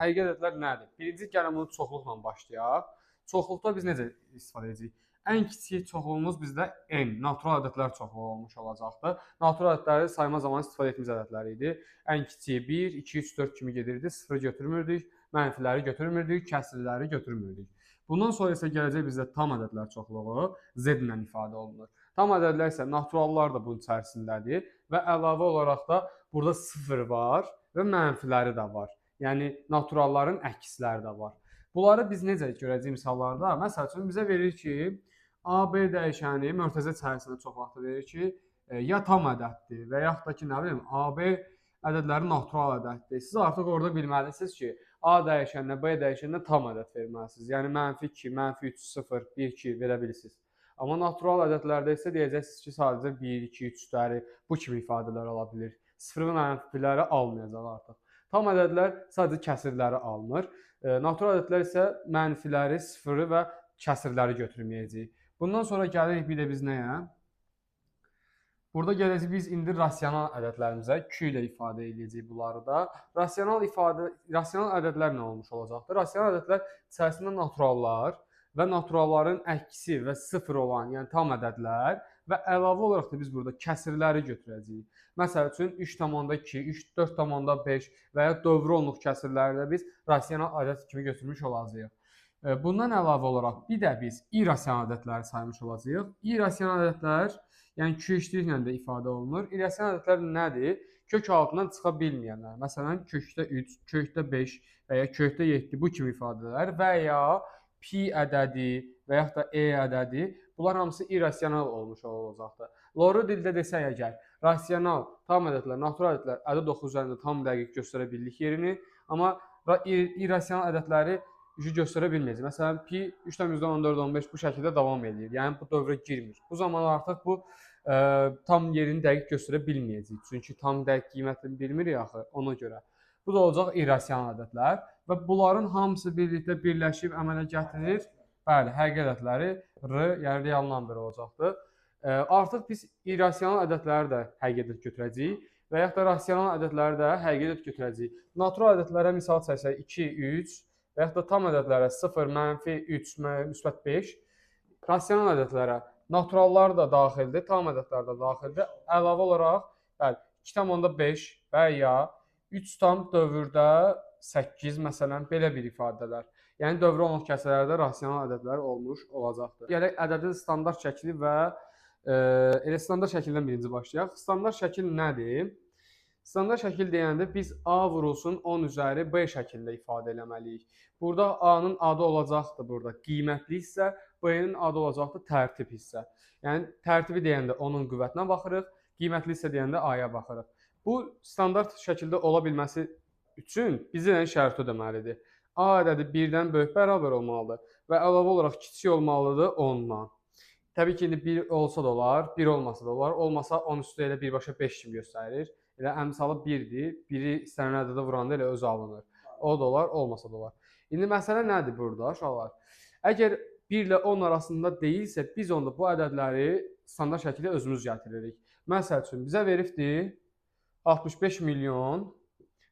Həqiqi ədədlər nədir? Birinci gəlin bunu çoxluqla başlayaq. Çoxluqda biz necə istifadə edəcəyik? Ən kiçik çoxluğumuz bizdə n, natural ədədlər çoxluğu olmuş olacaqdır. Natural ədədləri sayma zamanı istifadə etdiyimiz ədədlər idi. Ən kiçiyi 1, 2, 3, 4 kimi gedirdi. Sıfırı götürmürdük, mənfiləri götürmürdük, kəsrləri götürmürdük. Bundan sonra isə gələcək bizdə tam ədədlər çoxluğu z ilə ifadə olunur. Tam ədədlər isə naturallar da bunun içərisindədir və əlavə olaraq da burada sıfır var və mənfiləri də var. Yəni naturalların əksləri də var. Bunları biz necə görəcəyik misallarda? Məsəl üçün bizə verir ki, AB dəyişəni mötərizə içərisində çox vaxt verir ki, ya tam ədəddir və yaxud da ki, nə bilim, AB ədədləri natural ədəddir. Siz artıq orada bilməlisiniz ki, A dəyişəninə, B dəyişəninə tam ədəd verməlisiniz. Yəni -2, -3, 0, 1, 2 verə bilirsiniz. Amma natural ədədlərdə isə deyəcəksiniz ki, sadəcə 1, 2, 3-ləri bu kimi ifadələr ala bilir. Sıfır və mənfiləri almayacaq artıq. Tam ədədlər sadəcə kəsirləri alınır. Natural ədədlər isə mənfiləri, sıfırı və kəsirləri götürməyəcəyik. Bundan sonra gəlirik bir də biz nəyə? Burada gələcək biz indi rasional ədədlərimizə Q ilə ifadə edəcəyik bunları da. Rasional ədədlər nə olmuş olacaqdır? Rasional ədədlər içərisində naturallar və naturalların əksi və sıfır olan, yəni tam ədədlər və əlavə olaraq da biz burada kəsirləri götürəcəyik. Məsəl üçün 3,2, 4,5 və ya dövrü onluq kəsirləri də biz rasional ədəd kimi götürmüş olacağıq. Bundan əlavə olaraq bir də biz irrasional ədədləri saymış olacağıq. İrrasional ədədlər, yəni QH-lə də ifadə olunur. İrrasional ədədlər nədir? Kök altından çıxa bilməyənlər. Məsələn, kökdə 3, kökdə 5 və ya kökdə 7 bu kimi ifadələr və ya pi ədədi və yaxud da e ədədi, bunlar hamısı irrasional olmuş olacaqdır. Loru dildə desək əgər, rasional, tam ədədlər, natural ədədlər ədəd oxu üzərində tam dəqiq göstərə bildik yerini, amma irrasional ədədləri göstərə bilməyəcək. Məsələn, pi 3,14-15 bu şəkildə davam edir. Yəni, bu dövrə girmir. Bu zaman artıq bu tam yerini dəqiq göstərə bilməyəcək. Çünki tam dəqiq qiymətini bilmirik axı, ona görə. Bu da olacaq irrasional ədədlər və bunların hamısı birlikdə birləşib əmələ gətirir. Bəli, həqiqi ədədləri r, yəni real number olacaqdır. Artıq biz irrasional ədədləri də həqiqi ədəd götürəcəyik və yaxud da rasional ədədləri də həqiqi ədəd götürəcəyik. Natural ədədlərə misal çəksək 2, 3 və yaxud da tam ədədlərə 0, -3, -5, rasional ədədlərə naturallar da daxildir, tam ədədlər də daxildir. Əlavə olaraq 2,5 və ya 3 tam dövrdə 8, məsələn, belə bir ifadələr. Yəni, dövrə onluq kəsrlərdə rasional ədədlər olmuş olacaqdır. Gələk ədədin standart şəkli və elə standart şəkildən birinci başlayaq. Standart şəkil nədir? Standart şəkil deyəndə biz A vurulsun 10 üzəri B şəklində ifadə eləməliyik. Burada A-nın adı olacaqdır burada qiymətli hissə, B-nin adı olacaqdır tərtib hissə. Yəni, tərtibi deyəndə onun qüvvətinə baxırıq, qiymətli hissə deyəndə A-ya baxırıq. Bu, standart şəkildə ola bilməsi üçün bizə şərt ödəməlidir. A ədədi 1-dən böyük bərabər olmalıdır və əlavə olaraq kiçik olmalıdır 10-dan. Təbii ki, indi 1 olsa da olar, 1 olmasa da olar, olmasa 10 üstü elə birbaşa 5 kimi göstərir. Elə əmsalı 1-dir, 1-i istənilən ədədə vuranda elə özü alınır. O da olar, olmasa da olar. İndi məsələ nədir burada, uşaqlar? Əgər 1 ilə 10 arasında deyilsə, biz onda bu ədədləri standart şəkildə özümüz gətiririk. Məsəl üçün, bizə veribdir 65 milyon,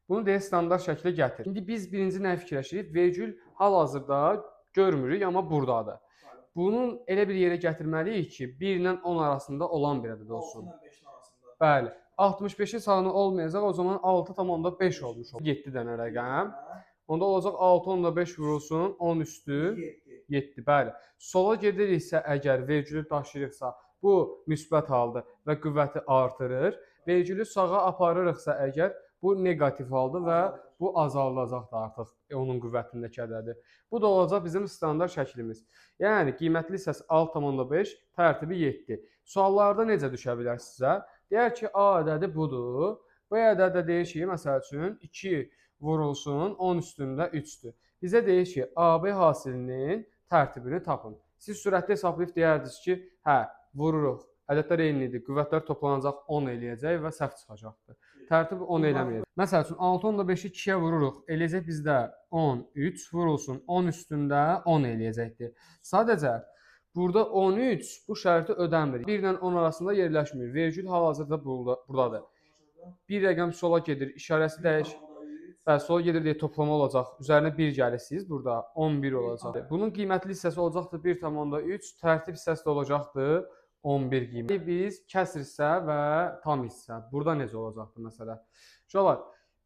bunu deyək standart şəkildə gətir. İndi biz birinci nə fikirləşirik? Vergül hal-hazırda görmürük, amma buradadır. Bunun elə bir yerə gətirməliyik ki, 1 ilə 10 arasında olan bir ədəd olsun. 6 ilə 5-in arasında. Bəli. 65-in sayını olmayacaq, o zaman 6,5 olmuş olur. 7 dənə rəqəm. Onda olacaq 6,5 vurulsun, 10 üstü 7. Bəli. Sola gediriksə, əgər vergülü daşıyırıqsa, bu müsbət haldır və qüvvəti artırır. Vergülü sağa aparırıqsa, əgər bu negativ haldır və bu azaldacaq da artıq onun qüvvətindəki ədədi. Bu da olacaq bizim standart şəklimiz. Yəni, qiymətli hissəsi 6,5, tərtibi 7. Suallarda necə düşə bilər sizə? Deyər ki, A ədədi budur. B ədədi deyir ki, məsəl üçün 2 vurulsun, 10 üstündə 3-dür. Bizə deyir ki, AB hasilinin tərtibini tapın. Siz sürətli hesablayıb deyərdiniz ki, hə, vururuq. Ədədlər eynidir, qüvvətlər toplanacaq 10 eləyəcək və səhv çıxacaqdır. Tərtib 10 eləməyəcək. Məsəl üçün, 6,5-i 2-yə vururuq. Eləyəcək bizdə 13 vurulsun, 10 üstündə 10 eləyəcəkdir. Sadəcə, burada 13 bu şərti ödəmir. 1 ilə 10 arasında yerləşmir. Vergül hal-hazırda buradadır. Bir rəqəm sola gedir, işarəsi dəyiş. Bəli, sonra gedir toplama olacaq. Üzərinə 1 gəlirsiniz. Burada 11 olacaq. Bunun qiymətli hissəsi olacaqdır 1,3, tərtib hissəsi də olacaqdır 11 qiymət. Biz kəsr hissə və tam hissə. Burada necə olacaqdır məsələ? Uşaqlar,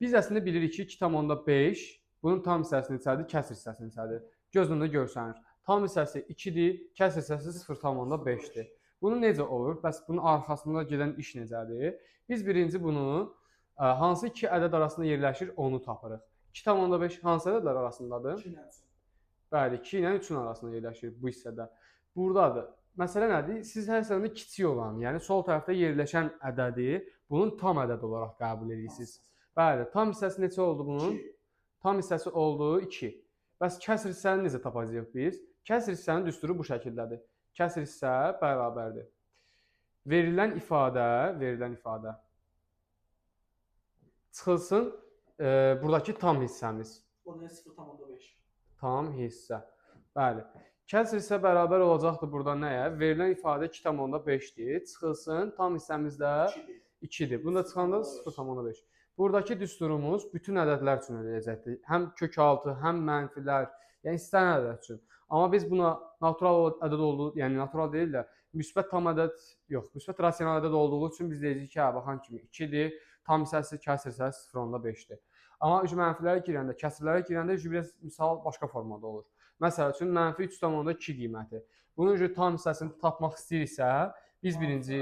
biz əslində bilirik ki, 2,5 bunun tam hissəsi neçədir? Kəsr hissəsi neçədir? Gözlə də görsənir. Tam hissəsi 2-dir, kəsr hissəsi 0,5-dir. Bunu necə olur? Bəs bunun arxasında gedən iş necədir? Biz birinci bunu hansı iki ədəd arasında yerləşir, onu tapırıq. 2,5 hansı ədədlər arasındadır? 2 ilə 3. Bəli, 2 ilə 3-ün arasında yerləşir bu hissədə. Buradadır. Məsələ nədir? Siz hər sərində kiçik olan, yəni sol tərəfdə yerləşən ədədi bunun tam ədəd olaraq qəbul edirsiniz. Bəli, tam hissəsi neçə oldu bunun? 2. Tam hissəsi oldu 2. Bəs kəsr hissəni necə tapacağıq biz? Kəsr hissənin düsturu bu şəkildədir. Kəsr hissə bərabərdir. Verilən ifadə çıxılsın buradakı tam hissəmiz. O da 0,5. Tam hissə. Bəli. Kəsr hissə bərabər olacaqdır burada nəyə? Verilən ifadə 2,5-dir. Çıxılsın tam hissəmizdə 2-dir. Bunda çıxanda 0,5. Buradakı düsturumuz bütün ədədlər üçün eləyəcəkdir. Həm kök altı, həm mənfilər, yəni istənilən ədəd üçün. Amma biz buna natural ədəd olduğu, yəni natural deyil də, müsbət tam ədəd yox, müsbət rasional ədəd olduğu üçün biz deyəcəyik ki, baxan kimi 2-dir, tam hissəsi, kəsr hissəsi 0,5-dir. Amma mənfilərə girəndə, kəsrlərə girəndə biraz misal başqa formada olur. Məsəl üçün, mənfi 3,2 qiyməti. Bunun üçün tam hissəsini tapmaq istəyirsə, biz birinci...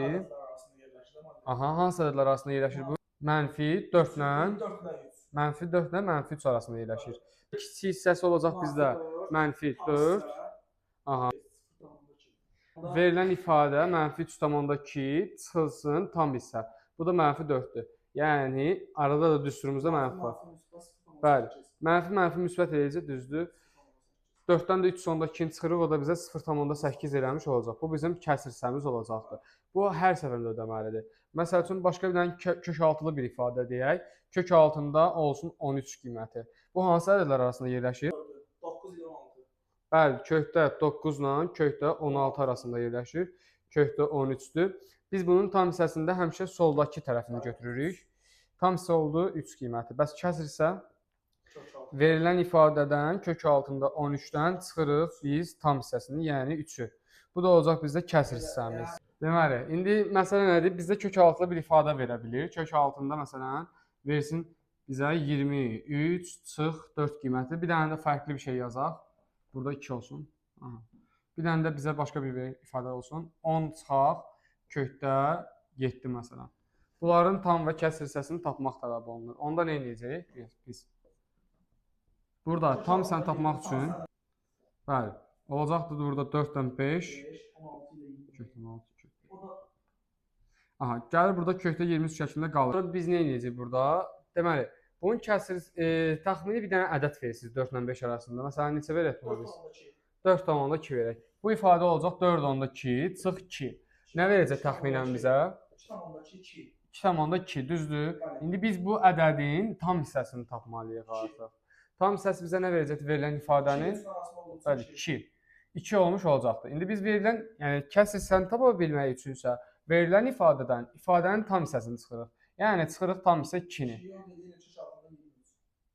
Hansı ədədlər arasında yerləşir bu? Mənfi 4 ilə... Mənfi 4 ilə mənfi 3 arasında yerləşir. Kiçik hissəsi olacaq bizdə mənfi 4. Verilən ifadə mənfi 3,2 çıxılsın tam hissə. Bu da mənfi 4-dür. Yəni, arada da düsturumuzda mənfi var. Bəli, mənfi müsbət eləyəcək, düzdür. 4-dən də 3,2-ni çıxırıq, o da bizə 0,8 eləmiş olacaq. Bu bizim kəsr hissəmiz olacaqdır. Bu hər səfərində ödəməlidir. Məsəl üçün, başqa bir dənə kök altılı bir ifadə deyək. Kök altında olsun 13 qiyməti. Bu hansı ədədlər arasında yerləşir? 9 ilə 16. Bəli, kökdə 9 ilə kökdə 16 arasında yerləşir. Kökdə 13-dür. Biz bunun tam hissəsində həmişə soldakı tərəfini götürürük. Tam hissə oldu 3 qiyməti. Bəs kəsr isə verilən ifadədən kök altında 13-dən çıxırıq biz tam hissəsini, yəni 3-ü. Bu da olacaq bizdə kəsr hissəmiz. Deməli, indi məsələ nədir? Bizdə kök altılı bir ifadə verə bilir. Kök altında məsələn versin bizə 23 çıx 4 qiyməti. Bir dənə də fərqli bir şey yazaq. Burada 2 olsun. Bir dənə də bizə başqa bir ifadə olsun. 10 çıxaq kökdə 7 məsələn. Bunların tam və kəsr hissəsini tapmaq tələb olunur. Onda nə edəcəyik biz? Burada tam hissəni tapmaq üçün bəli, olacaqdır burada 4-dən 5 kökdən 6 gəlir burada kökdə 23 şəklində qalır. Biz nə edəcəyik burada? Deməli, bunun kəsr təxmini bir dənə ədəd verirsiniz 4 ilə 5 arasında. Məsələn, neçə verək buna biz? 4,2 verək. Bu ifadə olacaq 4,2 çıx 2. Nə verəcək təxminən bizə? 2,2, düzdür. İndi biz bu ədədin tam hissəsini tapmalıyıq artıq. Tam hissəsi bizə nə verəcəkdir verilən ifadənin? Bəli, 2. 2 olmuş olacaqdır. İndi biz verilən, yəni kəsr hissəni tapa bilmək üçünsə, verilən ifadənin tam hissəsini çıxırıq. Yəni, çıxırıq tam hissə 2-ni.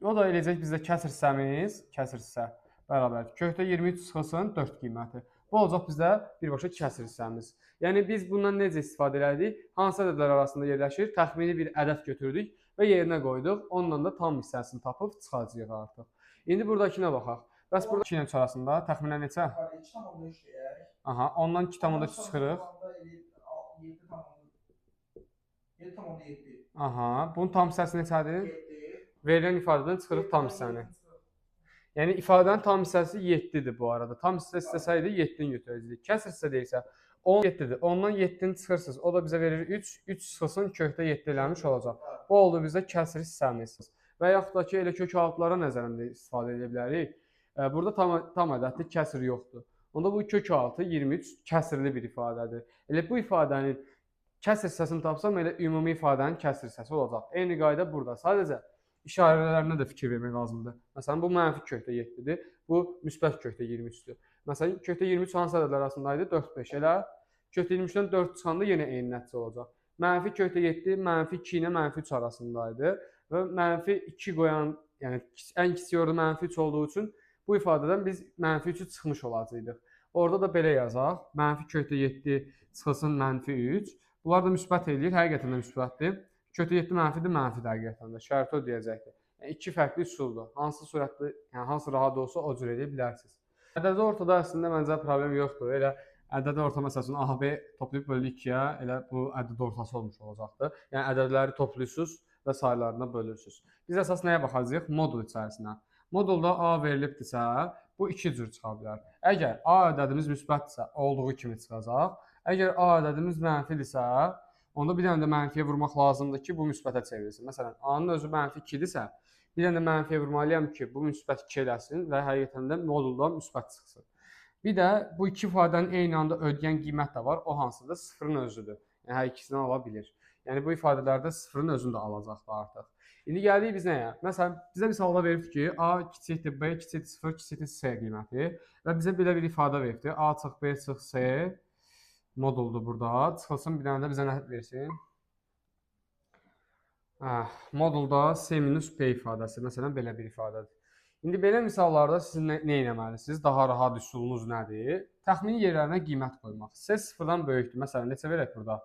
O da eləyəcək bizdə kəsr hissəmiz, kəsr hissə bərabərdir. Kökdə 23 çıxılsın 4 qiyməti. Bu olacaq bizdə birbaşa kəsr hissəmiz. Yəni, biz bundan necə istifadə elədik? Hansı ədədlər arasında yerləşir? Təxmini bir ədəd götürdük və yerinə qoyduq. Ondan da tam hissəsini tapıb çıxacağıq artıq. İndi buradakına baxaq. Bəs burada 2 ilə 3 arasında təxminən neçə? 2,5 deyək. Ondan 2,3 çıxırıq. 7,7. Bunun tam hissəsi neçədir? Verilən ifadədən çıxırıq tam hissəni. Yəni, ifadənin tam hissəsi 7-dir bu arada. Tam hissə istəsəydi 7-ni götürəcəydik. Kəsr hissə deyilsə 17-dir. Ondan 7-ni çıxırsınız. O da bizə verir 3. 3 çıxılsın kökdə 7 eləmiş olacaq. Bu oldu bizdə kəsr hissəmiz. Və yaxud da ki, elə kök altılara nəzərində istifadə edə bilərik. Burada tam ədədli kəsr yoxdur. Onda bu kök altı 23 kəsrli bir ifadədir. Elə bu ifadənin kəsr hissəsini tapsam, elə ümumi ifadənin kəsr hissəsi olacaq. Eyni qayda burada. Sadəcə işarələrinə də fikir vermək lazımdır. Məsələn, bu mənfi kökdə 7-dir. Bu müsbət kökdə 23-dür. Məsələn, kökdə 23 hansı ədədlər arasındaydı? 4-5. Elə kökdə 23-dən 4 çıxanda yenə eyni nəticə olacaq. Mənfi kökdə 7, mənfi 2 ilə mənfi 3 arasındaydı. Və mənfi 2 qoyan yəni ən kiçik orada -3 olduğu üçün bu ifadədən biz -3-ü çıxmış olacaqdıq. Orada da belə yazaq. -7 çıxılsın -3. Bunlar da müsbət eləyir. Həqiqətən də müsbətdir. -7 mənfidir, mənfidir həqiqətən də. Şərti ödəyəcəkdir. Yəni iki fərqli üsuldur. Hansı sürətli, yəni hansı rahat olsa o cür edə bilərsiniz. Ədədi ortada əslində məncə problem yoxdur. Elə ədədi orta məsəl üçün A, B toplayıb bölürük 2-yə, elə bu ədəd ortası olmuş olacaqdır. Yəni ədədləri toplayırsınız və saylarına bölürsünüz. Biz əsas nəyə baxacağıq? Modul içərisinə. Modulda A verilibdirsə, bu iki cür çıxa bilər. Əgər A ədədimiz müsbətdirsə, olduğu kimi çıxacaq. Əgər A ədədimiz mənfidirsə, onda bir dənə də mənfiyə vurmaq lazımdır ki, bu müsbətə çevrilsin. Məsələn, A-nın özü -2-dirsə, bir dənə də mənfiyə vurmalıyam ki, bu müsbət 2 eləsin və həqiqətən də moduldan müsbət çıxsın. Bir də bu iki ifadənin eyni anda ödəyən qiymət də var. O hansıdır? Sıfırın özüdür. Yəni hər ikisindən ala bilir. Yəni bu ifadələrdə sıfırın özünü də alacaqdır artıq. İndi gəldik biz nəyə? Məsələn, bizə misalda veribdir ki, A kiçikdir B, kiçikdir 0, kiçikdir C qiyməti və bizə belə bir ifadə veribdir. A çıx B çıx C moduldur burada. Çıxılsın bir dənə də bizə nə versin? Modulda C minus P ifadəsi. Məsələn, belə bir ifadədir. İndi belə misallarda siz nə etməlisiniz? Daha rahat üsulunuz nədir? Təxmini yerlərinə qiymət qoymaq. C sıfırdan böyükdür. Məsələn, neçə verək burada?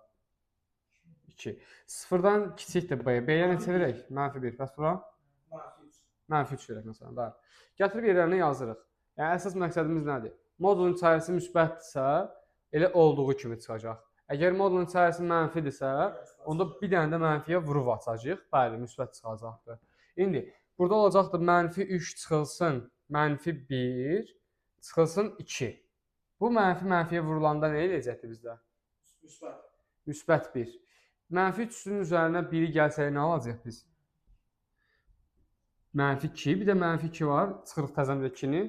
2. Sıfırdan kiçikdir B. B-yə neçə verək? -1. Bəs bura? -3 verək məsələn. Bəli. Gətirib yerlərinə yazırıq. Yəni əsas məqsədimiz nədir? Modulun içərisi müsbətdirsə, elə olduğu kimi çıxacaq. Əgər modulun içərisi mənfidirsə, onda bir dənə də mənfiyə vurub açacağıq. Bəli, müsbət çıxacaqdır. İndi burada olacaqdır -3 çıxılsın -1 çıxılsın 2. Bu mənfiyə vurulanda nə eləyəcəkdir bizdə? Müsbət 1. -3-ün üzərinə 1-i gəlsək nə alacaq biz? -2, bir də -2 var. Çıxırıq təzəmdə 2-ni.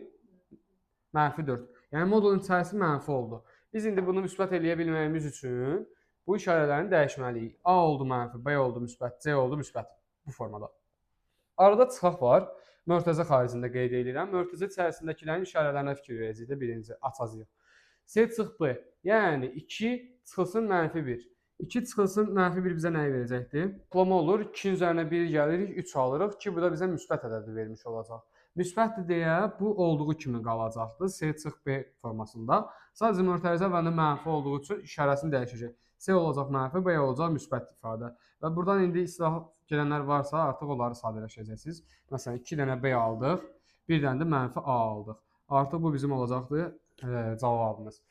-4. Yəni modulun içərisi mənfi oldu. Biz indi bunu müsbət eləyə bilməyimiz üçün bu işarələrini dəyişməliyik. A oldu mənfi, B oldu müsbət, C oldu müsbət. Bu formada. Arada çıxaq var. Mörtəzə xaricində qeyd edirəm. Mörtəzə içərisindəkilərin işarələrinə fikir verəcəyik də birinci açacağıq. C çıx B. Yəni 2 çıxılsın -1. 2 çıxılsın -1 bizə nəyi verəcəkdir? Toplama olur. 2-nin üzərinə 1 gəlirik, 3 alırıq ki, bu da bizə müsbət ədədi vermiş olacaq. Müsbətdir deyə bu olduğu kimi qalacaqdır. C çıx B formasında. Sadəcə mörtəzə bəndə mənfi olduğu üçün işarəsini dəyişəcək. C olacaq mənfi, B olacaq müsbət ifadə. Və buradan indi istilah gələnlər varsa, artıq onları sadələşəcəksiniz. Məsələn, 2 dənə B aldıq, bir dənə də mənfi A aldıq. Artıq bu bizim olacaqdır cavabımız.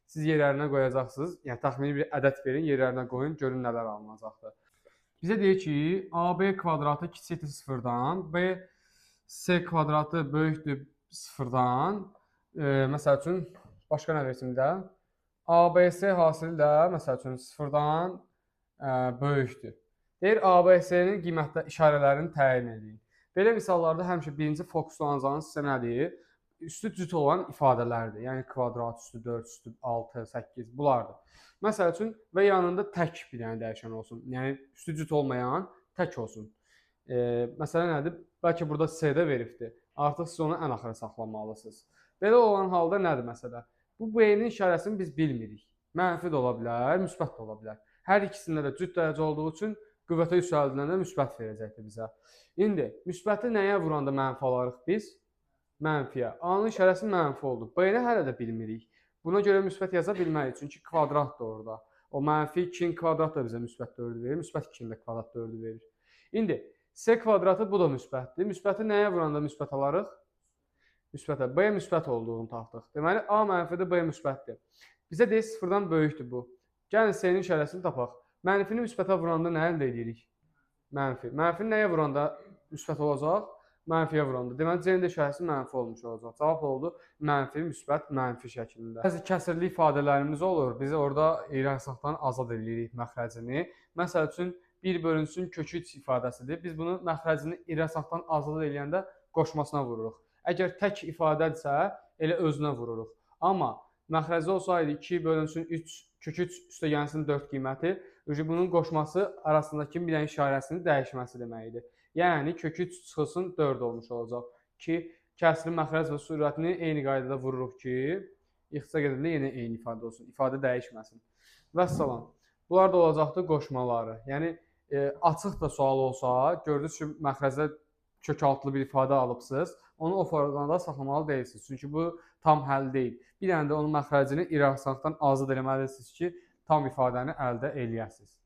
Siz yerlərinə qoyacaqsınız. Yəni təxmini bir ədəd verin, yerlərinə qoyun, görün nələr alınacaqdır. Bizə deyir ki, AB kvadratı kiçikdir 0-dan, B C kvadratı böyükdür 0-dan. Məsəl üçün başqa nə versin də? ABC hasili də məsəl üçün 0-dan böyükdür. Deyir ABC-nin qiymətdə işarələrini təyin edin. Belə misallarda həmişə birinci fokuslanacağınız sizə nədir? Üstü cüt olan ifadələrdir. Yəni kvadrat, üstü 4, üstü 6, 8 bunlardır. Məsəl üçün və yanında tək bir dənə dəyişən olsun. Yəni üstü cüt olmayan tək olsun. Məsələ nədir? Bəlkə burada C-də veribdir. Artıq siz onu ən axıra saxlamalısınız. Belə olan halda nədir məsələ? Bu B-nin işarəsini biz bilmirik. Mənfi də ola bilər, müsbət də ola bilər. Hər ikisində də cüt dərəcə olduğu üçün qüvvətə yüksəldiləndə müsbət verəcəkdir bizə. İndi müsbəti nəyə vuranda mənfi alarıq biz? Mənfiyə. A-nın işarəsi mənfi oldu. B-ni hələ də bilmirik. Buna görə müsbət yaza bilmərik. Çünki kvadratdır orada. O mənfi 2-nin kvadratı da bizə müsbət 4-ü verir. Müsbət 2-nin də kvadrat 4-ü verir. İndi C kvadratı bu da müsbətdir. Müsbəti nəyə vuranda müsbət alarıq? Müsbətə. B müsbət olduğunu tapdıq. Deməli A mənfidir, B müsbətdir. Bizə deyir 0-dan böyükdür bu. Gəlin C-nin işarəsini tapaq. Mənfini müsbətə vuranda nə əldə edirik? Mənfi. Mənfini nəyə vuranda müsbət olacaq? Mənfiyə vuranda. Deməli C-nin də işarəsi mənfi olmuş olacaq. Cavab oldu mənfi, müsbət, mənfi şəklində. Bəzi kəsirli ifadələrimiz olur. Biz orada irəlisaqdan azad edirik məxrəcini. Məsəl üçün 1 bölünsün kökü 3 ifadəsidir. Biz bunu məxrəcini irəlisaqdan azad edəndə qoşmasına vururuq. Əgər tək ifadədirsə, elə özünə vururuq. Amma məxrəcdə olsaydı 2 bölünsün 3 kök 3 üstəgəlsin 4 qiyməti, bunun qoşması arasındakı bir dənə işarəsini dəyişməsi deməkdir. Yəni kök 3 çıxılsın 4 olmuş olacaq ki, kəsri məxrəc və sürətini eyni qaydada vururuq ki, ixtisas edəndə yenə eyni ifadə olsun, ifadə dəyişməsin. Vəssalam. Bunlar da olacaqdır qoşmaları. Yəni açıq da sual olsa, gördünüz ki, məxrəcdə kökaltlı bir ifadə alıbsınız, onu o formada saxlamalı deyilsiniz. Çünki bu tam həll deyil. Bir dənə də onun məxrəcini irrasionallıqdan azad etməlisiniz ki, tam ifadəni əldə eləyəsiniz.